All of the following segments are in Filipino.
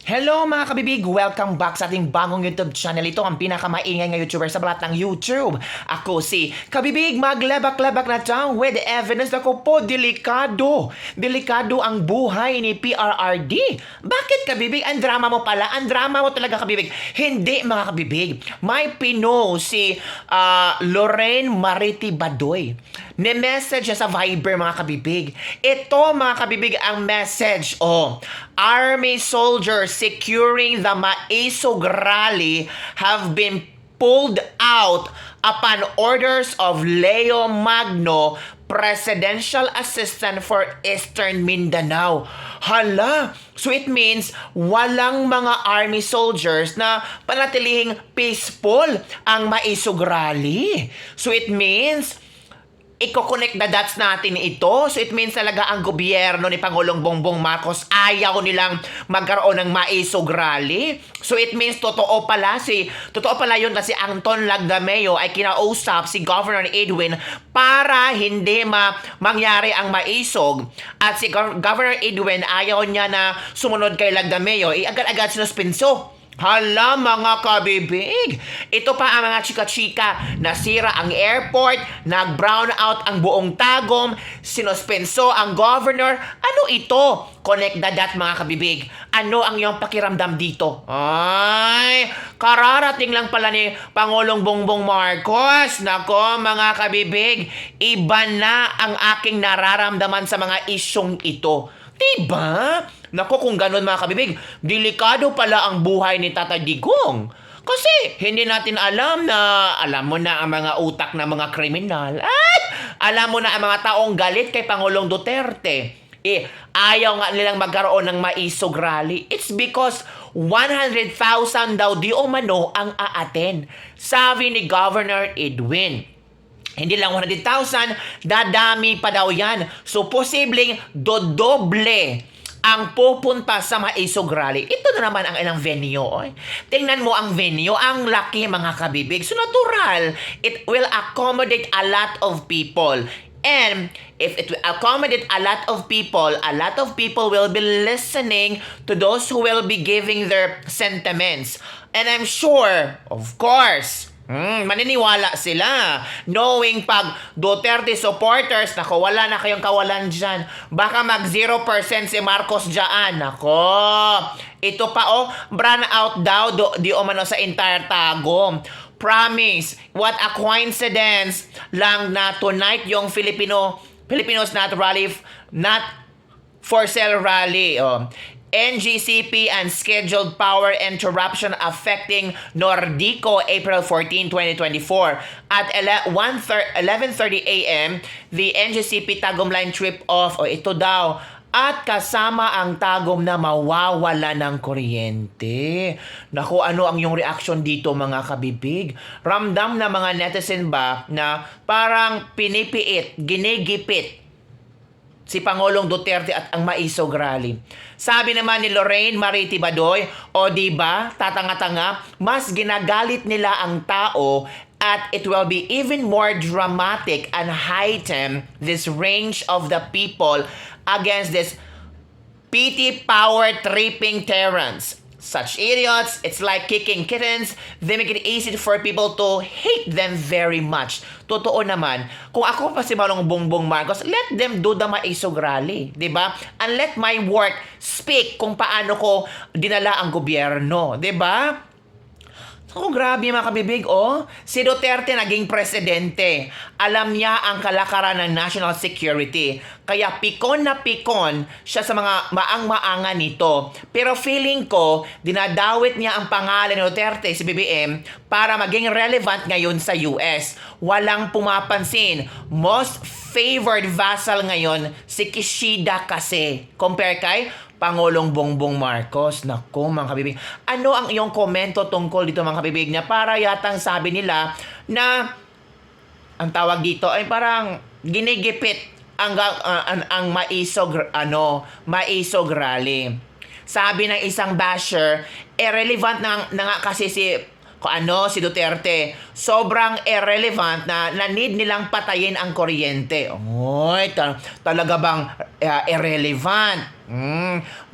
Hello mga kabibig! Welcome back sa ating bagong YouTube channel. Ito ang pinakamaingay na YouTuber sa balat ng YouTube. Ako si Kabibig, maglebak-lebak na tayo with evidence. Ako po, delikado. Delikado ang buhay ni PRRD. Bakit Kabibig? Ang drama mo pala. Ang drama mo talaga Kabibig. Hindi mga kabibig. May pino si Lorraine Mariti Badoy. Ni-message sa Viber mga kabibig. Ito mga kabibig ang message. Army soldiers securing the Maisog rally have been pulled out upon orders of Leo Magno, Presidential Assistant for Eastern Mindanao. Hala! So it means walang mga army soldiers na panatilihing peaceful ang Maisog rally. So it means i-connect the dots natin ito. So it means talaga ang gobyerno ni Pangulong Bongbong Marcos ayaw nilang magkaroon ng Maisog rally. So it means totoo pala yun na si Anton Lagdameo ay kinausap si Governor Edwin para hindi mangyari ang Maisog. At si Governor Edwin ayaw niya na sumunod kay Lagdameo. Agad-agad sinuspenso. Hala mga kabibig! Ito pa ang mga chika-chika. Nasira ang airport, nag-brown out ang buong Tagum, sinuspenso ang governor. Ano ito? Connect the dot mga kabibig. Ano ang iyong pakiramdam dito? Ay, kararating lang pala ni Pangulong Bongbong Marcos. Nako mga kabibig, iba na ang aking nararamdaman sa mga isyong ito. Diba? Naku, kung ganun mga kabibig, delikado pala ang buhay ni Tata Digong. Kasi hindi natin alam mo na ang mga utak ng mga kriminal. At alam mo na ang mga taong galit kay Pangulong Duterte. Ayaw nga nilang magkaroon ng Maisog rally. It's because 100,000 daw di umano ang aaten. Sabi ni Governor Edwin. Hindi lang 100,000, dadami pa daw yan. So, posibleng dodoble ang pupunta sa Maisog rally. Ito na naman ang ilang venue. Tingnan mo ang venue, ang laki mga kabibig. So, natural. It will accommodate a lot of people. And if it will accommodate a lot of people will be listening to those who will be giving their sentiments. And I'm sure, of course, maniniwala sila. Knowing pag Duterte supporters, nako, wala na kayong kawalan dyan. Baka mag 0% si Marcos dyan. Nako. Ito pa brown out daw di umano sa entire Tagum. Promise. What a coincidence lang na tonight yung Filipinos not rally, not for sale rally. NGCP and scheduled power interruption affecting Nordico April 14, 2024. At 11:30 a.m., the NGCP Tagum line trip off. Ito daw. At kasama ang Tagum na mawawala ng kuryente. Naku, ano ang iyong reaction dito mga kabibig? Ramdam na mga netizen ba na parang pinipiit, ginigipit si Pangulong Duterte at ang Maisog rally? Sabi naman ni Lorraine Mariti Badoy, diba, tatanga-tanga, mas ginagalit nila ang tao at it will be even more dramatic and heighten this range of the people against this petty power-tripping tyrants. Such idiots, it's like kicking kittens. They make it easy for people to hate them very much. Totoo naman, kung ako pa si Manong Bongbong Marcos, let them do the Maisog rally, di ba? And let my work speak kung paano ko dinala ang gobyerno, di ba? Grabe mga kabibig, Si Duterte naging presidente. Alam niya ang kalakaran ng national security. Kaya pikon na pikon siya sa mga maang-maangan nito. Pero feeling ko, dinadawit niya ang pangalan ni Duterte, si BBM, para maging relevant ngayon sa US. Walang pumapansin. Most favored vassal ngayon, si Kishida kasi. Compare kay Pangulong Bongbong Marcos. Naku, mga kabibig. Ano ang iyong komento tungkol dito mga kabibig na para yatang sabi nila na ang tawag dito ay parang ginigipit ang Maisog rally. Sabi ng isang basher, relevant na nga kasi si kung ano si Duterte. Sobrang irrelevant na need nilang patayin ang kuryente. Oy, talaga bang irrelevant?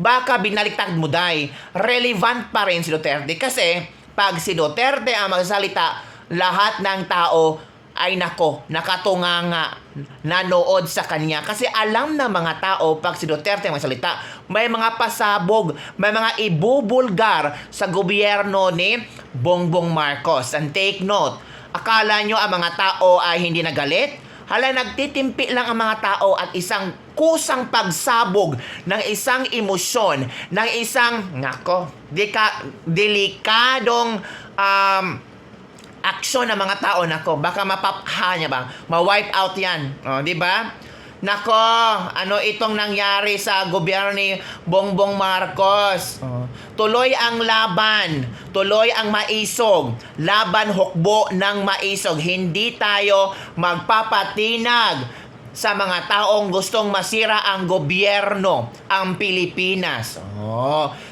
Baka binaliktad mo day. Relevant pa rin si Duterte kasi pag si Duterte ang magsalita, lahat ng tao ay nako, nakatunganga, nanood sa kanya. Kasi alam ng mga tao, pag si Duterte ang magsalita, may mga pasabog, may mga ibubulgar sa gobyerno ni Bongbong Marcos. And take note, akala nyo ang mga tao ay hindi nagalit? Hala, nagtitimpi lang ang mga tao at isang kusang pagsabog ng isang emosyon, ng isang, delikadong aksyon ng mga tao, baka mapapahanya ba? Ma-wipe out yan. Di ba? Nako, ano itong nangyari sa gobyerno ni Bongbong Marcos? Tuloy ang laban, tuloy ang maisog, laban hukbo ng maisog. Hindi tayo magpapatinag sa mga taong gustong masira ang gobyerno, ang Pilipinas.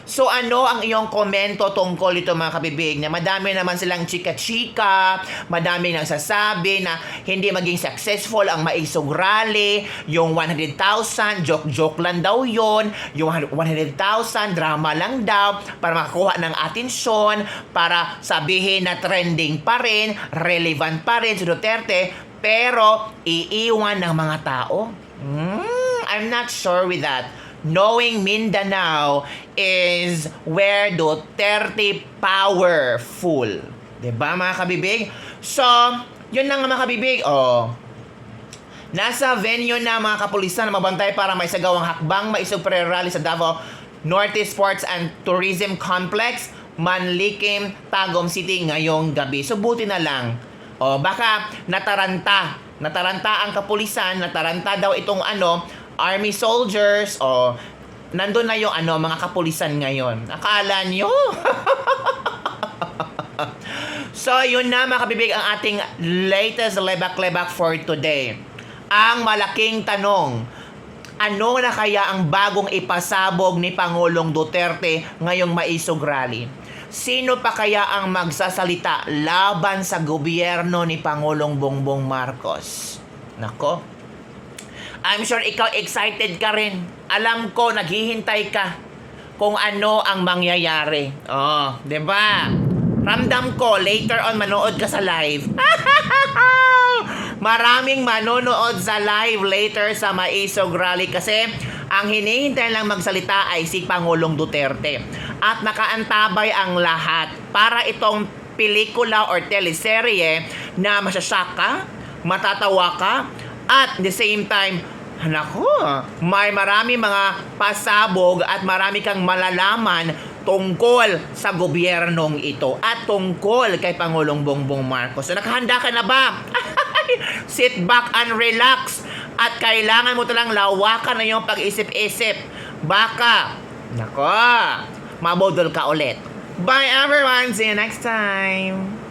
So ano ang iyong komento tungkol ito, mga kabibig? Na madami naman silang chika-chika, madami nagsasabi na hindi maging successful ang maisog rally, yung 100,000, joke-joke lang daw yon, yung 100,000, drama lang daw, para makakuha ng atensyon, para sabihin na trending pa rin, relevant pa rin si Duterte, pero iiwan ng mga tao? I'm not sure with that. Knowing Mindanao is where Duterte powerful. Diba, mga kabibig? So, yun na nga, mga kabibig. Nasa venue na mga kapulisan na mabantay para may sagawang hakbang maisog pre-rally sa Davao Norte Sports and Tourism Complex, Manlikim, Tagum City ngayong gabi. So, buti na lang. Baka nataranta ang kapulisan, nataranta daw itong army soldiers, nandun na yung mga kapulisan ngayon. Akala nyo? So, yun na, mga kabibig, ang ating latest lebak-lebak for today. Ang malaking tanong, ano na kaya ang bagong ipasabog ni Pangulong Duterte ngayong maisog rally? Sino pa kaya ang magsasalita laban sa gobyerno ni Pangulong Bongbong Marcos? Nako, I'm sure ikaw excited ka rin. Alam ko, naghihintay ka kung ano ang mangyayari. Diba? Ramdam ko, later on manood ka sa live. Maraming manonood sa live later sa maisog rally kasi ang hinihintay lang magsalita ay si Pangulong Duterte. At nakaantabay ang lahat para itong pelikula or teleserye na masyasyak ka, matatawa ka, at the same time, may marami mga pasabog at marami kang malalaman tungkol sa gobyernong ito at tungkol kay Pangulong Bongbong Marcos. So, nakahanda ka na ba? Sit back and relax. At kailangan mo talang lawakan na yung pag-isip-isip. Baka, mabodol ka ulit. Bye everyone! See you next time!